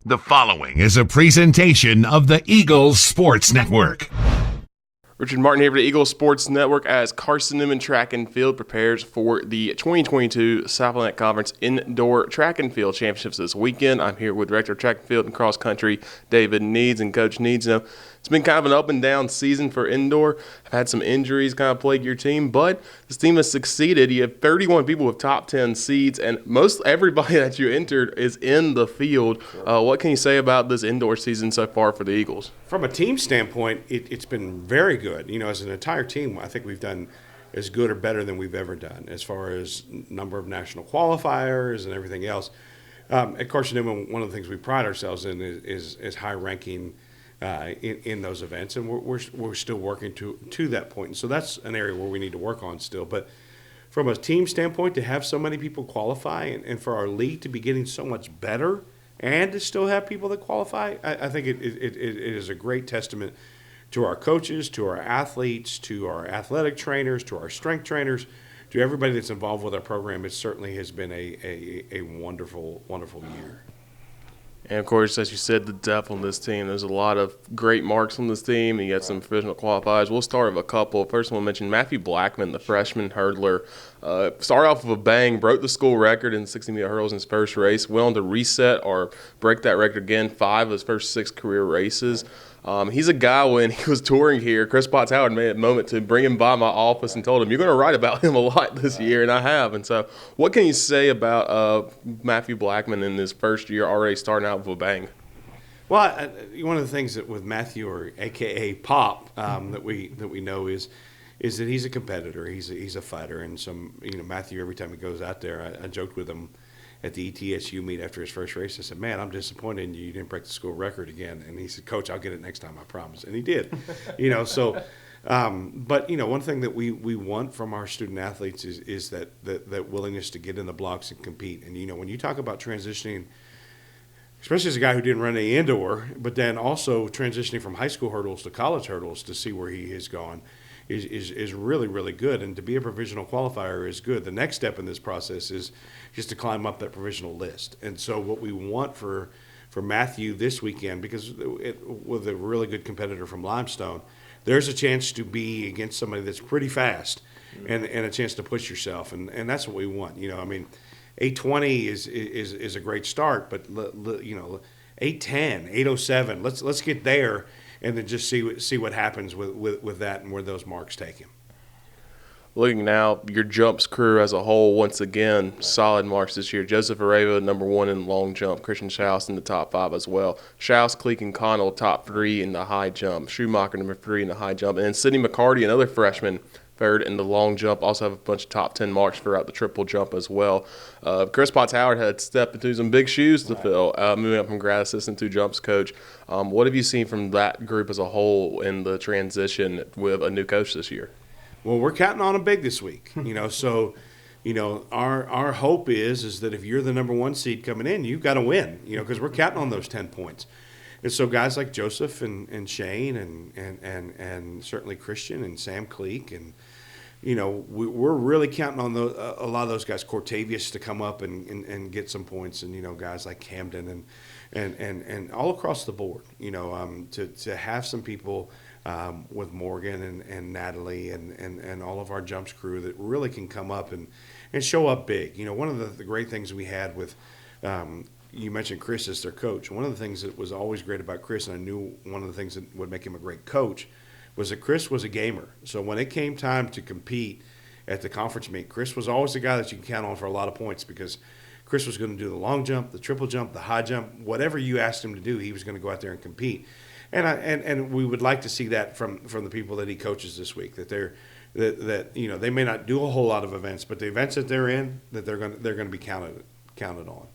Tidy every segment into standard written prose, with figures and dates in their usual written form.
The following is a presentation of the Eagles Sports Network. Richard Martin here for the Eagles Sports Network as Carson-Newman Track and Field prepares for the 2022 Southland Conference Indoor Track and Field Championships this weekend. I'm here with Director of Track and Field and Cross Country, David Needs, and Coach Needs. Now, it's been kind of an up and down season for indoor. I've had some injuries kind of plague your team, but this team has succeeded. You have 31 people with top 10 seeds, and most everybody that you entered is in the field. What can you say about this indoor season so far for the Eagles? From a team standpoint, it's been very good. You know, as an entire team, I think we've done as good or better than we've ever done as far as number of national qualifiers and everything else. At Carson-Newman, one of the things we pride ourselves in is high ranking in those events, and we're still working to that point. And so that's an area where we need to work on still. But from a team standpoint, to have so many people qualify and for our league to be getting so much better and to still have people that qualify, I think it is a great testament to our coaches, to our athletes, to our athletic trainers, to our strength trainers, to everybody that's involved with our program. It certainly has been a wonderful, wonderful year. And, of course, as you said, the depth on this team. There's a lot of great marks on this team, and you got some provisional qualifiers. We'll start with a couple. First one, mention Matthew Blackman, the freshman hurdler. Started off with a bang, broke the school record in 60-meter hurdles in his first race. Went on to reset or break that record again, 5 of his first 6 career races. He's a guy, when he was touring here, Chris Potts Howard made a moment to bring him by my office and told him, you're going to write about him a lot this year, and I have. And so what can you say about Matthew Blackman in his first year already starting out with a bang? Well, one of the things that with Matthew, or AKA Pop, that we know is that he's a competitor. He's a fighter, and Matthew, every time he goes out there, I joked with him at the ETSU meet after his first race. I said, man, I'm disappointed in you. You didn't break the school record again. And he said, Coach, I'll get it next time, I promise. And he did. But one thing that we want from our student athletes is that willingness to get in the blocks and compete. And, when you talk about transitioning, especially as a guy who didn't run any indoor, but then also transitioning from high school hurdles to college hurdles to see where he has gone is really, really good. And to be a provisional qualifier is good. The next step in this process is just to climb up that provisional list. And so what we want for Matthew this weekend, because with a really good competitor from Limestone, there's a chance to be against somebody that's pretty fast and a chance to push yourself. And that's what we want. 820 is a great start, but 810, 807, let's get there and then just see what happens with that and where those marks take him. Looking now, your jumps crew as a whole, once again, solid marks this year. Joseph Areva, number 1 in long jump. Christian Schaus in the top 5 as well. Schaus, Cleek, and Connell, top 3 in the high jump. Schumacher, number 3 in the high jump. And then Sidney McCarty, another freshman, 3rd in the long jump. Also have a bunch of top 10 marks throughout the triple jump as well. Chris Potts Howard had stepped into some big shoes to fill, moving up from grad assistant to jumps coach. What have you seen from that group as a whole in the transition with a new coach this year? Well, we're counting on them big this week, So, our hope is that if you're the number 1 seed coming in, you've got to win, because we're counting on those 10 points. And so guys like Joseph and Shane and certainly Christian and Sam Cleek and we're really counting on a lot of those guys, Cortavius, to come up and get some points, and guys like Camden and all across the board, to have some people. With Morgan and Natalie and all of our jumps crew that really can come up and show up big. One of the great things we had with you mentioned Chris as their coach. One of the things that was always great about Chris, and I knew one of the things that would make him a great coach, was that Chris was a gamer. So when it came time to compete at the conference meet, Chris was always the guy that you can count on for a lot of points, because Chris was going to do the long jump, the triple jump, the high jump, whatever you asked him to do, he was going to go out there and compete. And we would like to see that from the people that he coaches this week, that they may not do a whole lot of events, but the events that they're in, that they're going to be counted on.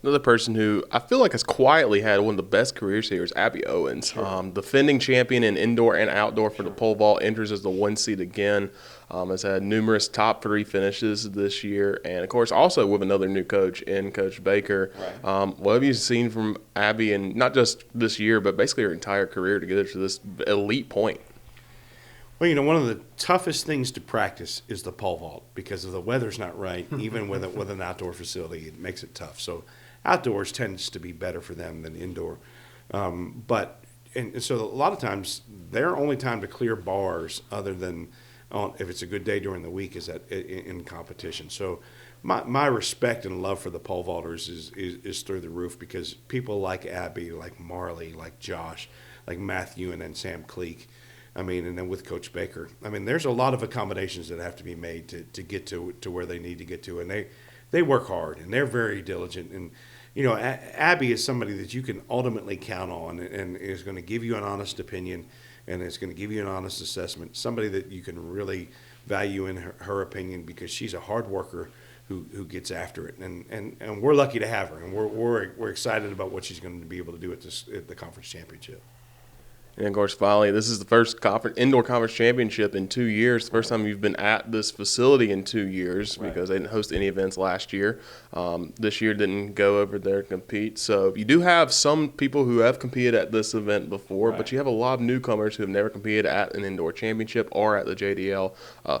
Another person who I feel like has quietly had one of the best careers here is Abby Owens. Sure. Defending champion in indoor and outdoor for the pole vault, enters as the 1 seed again. Has had numerous top 3 finishes this year, and of course also with another new coach in Coach Baker. Right. What have you seen from Abby, and not just this year, but basically her entire career to get her to this elite point? Well, one of the toughest things to practice is the pole vault, because if the weather's not right, even with an outdoor facility, it makes it tough. So outdoors tends to be better for them than indoor. And so a lot of times their only time to clear bars, other than if it's a good day during the week, is in competition. So my respect and love for the pole vaulters is through the roof, because people like Abby, like Marley, like Josh, like Matthew, and then Sam Cleek. I mean, and then with Coach Baker. I mean, there's a lot of accommodations that have to be made to get to where they need to get to, and they work hard and they're very diligent. And you know, Abby is somebody that you can ultimately count on, and is going to give you an honest opinion, and it's going to give you an honest assessment. Somebody that you can really value in her opinion, because she's a hard worker who gets after it, and we're lucky to have her, and we're excited about what she's going to be able to do at the conference championship. And of course, finally, this is the first indoor conference championship in 2 years. The first time you've been at this facility in 2 years, because they didn't host any events last year. This year didn't go over there to compete. So you do have some people who have competed at this event before, but you have a lot of newcomers who have never competed at an indoor championship or at the JDL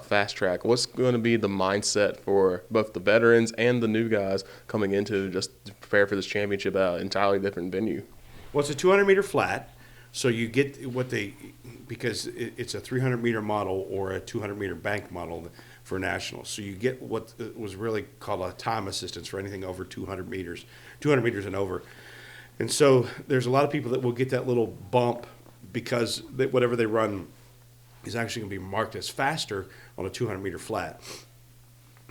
Fast Track. What's going to be the mindset for both the veterans and the new guys coming into just to prepare for this championship at an entirely different venue? Well, it's a 200-meter flat. So you get because it's a 300-meter model or a 200-meter bank model for nationals. So you get what was really called a time assistance for anything over 200 meters and over. And so there's a lot of people that will get that little bump, because whatever they run is actually going to be marked as faster on a 200-meter flat.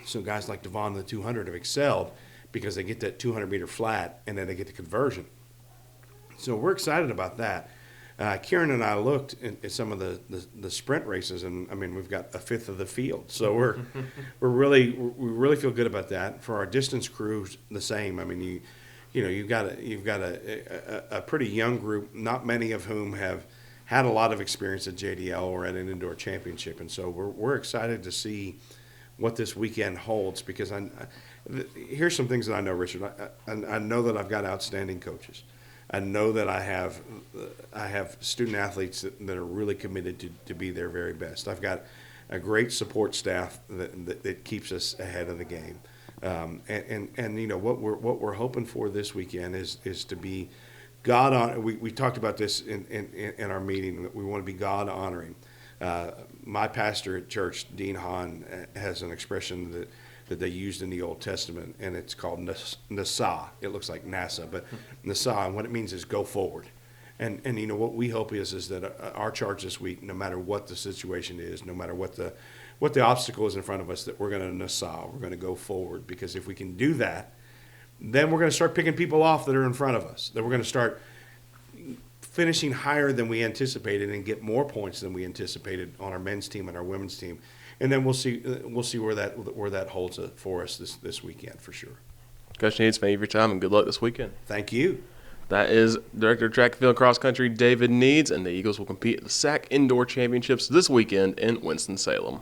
So guys like Devon, the 200, have excelled because they get that 200-meter flat, and then they get the conversion. So we're excited about that. Kieran and I looked at some of the sprint races, and I mean, we've got a fifth of the field, so we really feel good about that. For our distance crews, the same. I mean, you've got a pretty young group, not many of whom have had a lot of experience at JDL or at an indoor championship, and so we're excited to see what this weekend holds, because here's some things that I know, Richard. I know that I've got outstanding coaches. I know that I have student athletes that are really committed to be their very best. I've got a great support staff that keeps us ahead of the game. And you know what we're hoping for this weekend is to be God on. We talked about this in our meeting, that we want to be God honoring. My pastor at church, Dean Hahn, has an expression that they used in the Old Testament, and it's called Nasa. It looks like NASA, but Nasa, and what it means is go forward. And you know what we hope is that our charge this week, no matter what the situation is, no matter what the obstacle is in front of us, that we're going to Nasa, we're going to go forward. Because if we can do that, then we're going to start picking people off that are in front of us. Then we're going to start finishing higher than we anticipated and get more points than we anticipated on our men's team and our women's team. And then we'll see where that holds it for us this weekend for sure. Coach Needs, thank you for your time, and good luck this weekend. Thank you. That is Director of Track and Field Cross Country David Needs, and the Eagles will compete at the SAC Indoor Championships this weekend in Winston-Salem.